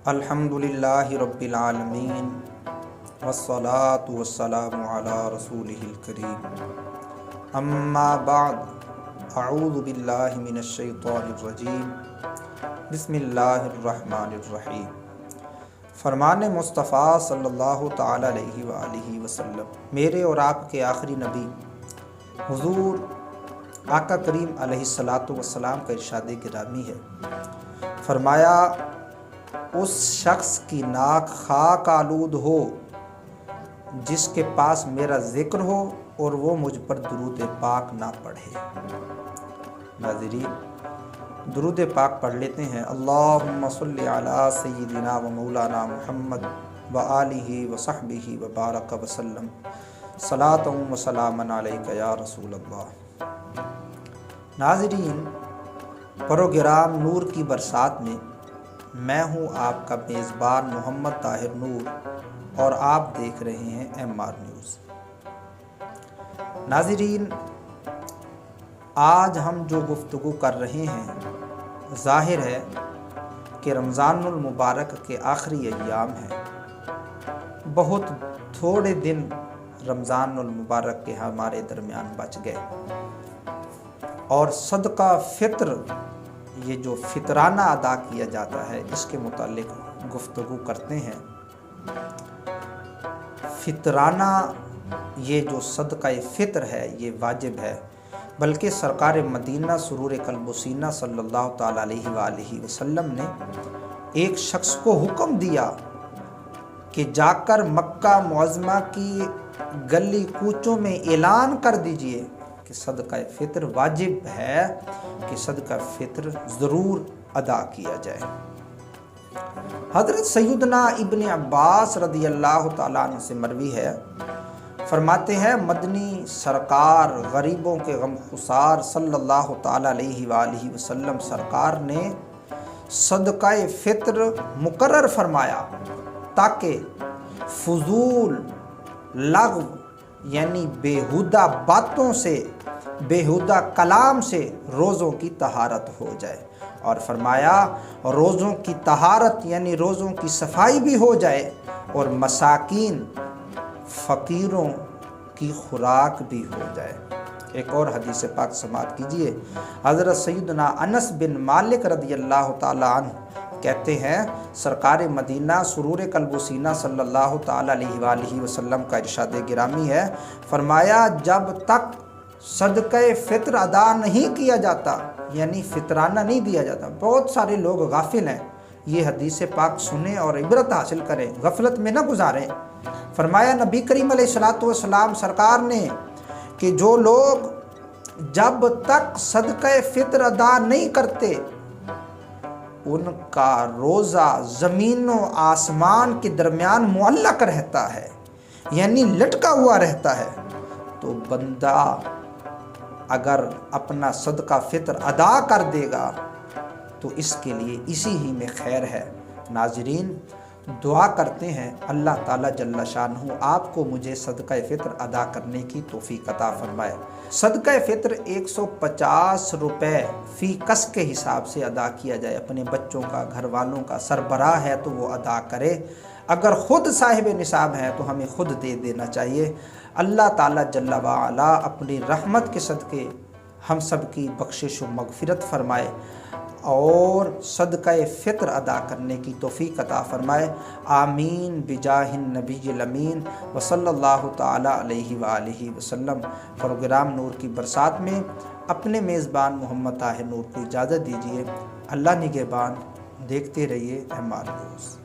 الحمدللہ رب العالمین والصلاة والسلام علی رسولہ الکریم، اما بعد، اعوذ باللہ من الشیطان الرجیم، بسم اللہ الرحمن الرحیم۔ فرمان مصطفیٰ صلی اللہ تعالی علیہ وآلہ وسلم، میرے اور آپ کے آخری نبی حضور آقا کریم علیہ الصلاۃ والسلام کا ارشاد گرامی ہے۔ فرمایا، اس شخص کی ناک خاک آلود ہو جس کے پاس میرا ذکر ہو اور وہ مجھ پر درود پاک نہ پڑھے۔ ناظرین، درود پاک پڑھ لیتے ہیں۔ اللہم صلی علی سیدنا و مولانا محمد و آلہ و صحبہ و بارک وسلم، صلاۃ و سلاما علیک یا رسول اللہ۔ ناظرین، پروگرام نور کی برسات میں میں ہوں آپ کا میزبان محمد طاہر نور، اور آپ دیکھ رہے ہیں MR نیوز۔ ناظرین، آج ہم جو گفتگو کر رہے ہیں، ظاہر ہے کہ رمضان المبارک کے آخری ایام ہیں۔ بہت تھوڑے دن رمضان المبارک کے ہمارے درمیان بچ گئے، اور صدقہ فطر، یہ جو فطرانہ ادا کیا جاتا ہے، اس کے متعلق گفتگو کرتے ہیں۔ فطرانہ یہ جو صدقہ فطر ہے، یہ واجب ہے، بلکہ سرکار مدینہ سرور قلب و سینہ صلی اللہ تعالیٰ علیہ وآلہ وسلم نے ایک شخص کو حکم دیا کہ جا کر مکہ معظمہ کی گلی کوچوں میں اعلان کر دیجئے کہ صدقہ فطر واجب ہے، کہ صدقہ فطر ضرور ادا کیا جائے۔ حضرت سیدنا ابن عباس رضی اللہ تعالیٰ عنہ سے مروی ہے، فرماتے ہیں مدنی سرکار غریبوں کے غم خسار صلی اللہ تعالیٰ علیہ وآلہ وسلم سرکار نے صدقہ فطر مقرر فرمایا تاکہ فضول لغو یعنی بیہودہ باتوں سے، بیہودہ کلام سے روزوں کی طہارت ہو جائے، اور فرمایا روزوں کی طہارت یعنی روزوں کی صفائی بھی ہو جائے، اور مساکین فقیروں کی خوراک بھی ہو جائے۔ ایک اور حدیث پاک سماعت کیجئے۔ حضرت سیدنا انس بن مالک رضی اللہ تعالیٰ عنہ کہتے ہیں، سرکار مدینہ سرور قلب و سینہ صلی اللہ تعالیٰ علیہ وآلہ وسلم کا ارشاد گرامی ہے، فرمایا جب تک صدقہ فطر ادا نہیں کیا جاتا، یعنی فطرانہ نہیں دیا جاتا، بہت سارے لوگ غافل ہیں، یہ حدیث پاک سنیں اور عبرت حاصل کریں، غفلت میں نہ گزاریں۔ فرمایا نبی کریم علیہ الصلوۃ والسلام سرکار نے کہ جو لوگ جب تک صدقہ فطر ادا نہیں کرتے، ان کا روزہ زمین و آسمان کے درمیان معلق رہتا ہے، یعنی لٹکا ہوا رہتا ہے۔ تو بندہ اگر اپنا صدقہ فطر ادا کر دے گا تو اس کے لیے اسی ہی میں خیر ہے۔ ناظرین، دعا کرتے ہیں اللہ تعالیٰ جل شانہ آپ کو مجھے صدقہ فطر ادا کرنے کی توفیق عطا فرمائے۔ صدقہ فطر 150 روپے فی کس کے حساب سے ادا کیا جائے، اپنے بچوں کا، گھر والوں کا، سربراہ ہے تو وہ ادا کرے، اگر خود صاحب نصاب ہے تو ہمیں خود دے دینا چاہیے۔ اللہ تعالیٰ جل وعلا اپنی رحمت کے صدقے ہم سب کی بخشش و مغفرت فرمائے اور صدقہ فطر ادا کرنے کی توفیق عطا فرمائے۔ آمین بجاہ النبی الامین وصلی اللہ تعالیٰ علیہ وآلہ وسلم۔ پروگرام نور کی برسات میں اپنے میزبان محمد طاہر نور کو اجازت دیجیے۔ اللہ نگہبان، دیکھتے رہیے MR نیوز۔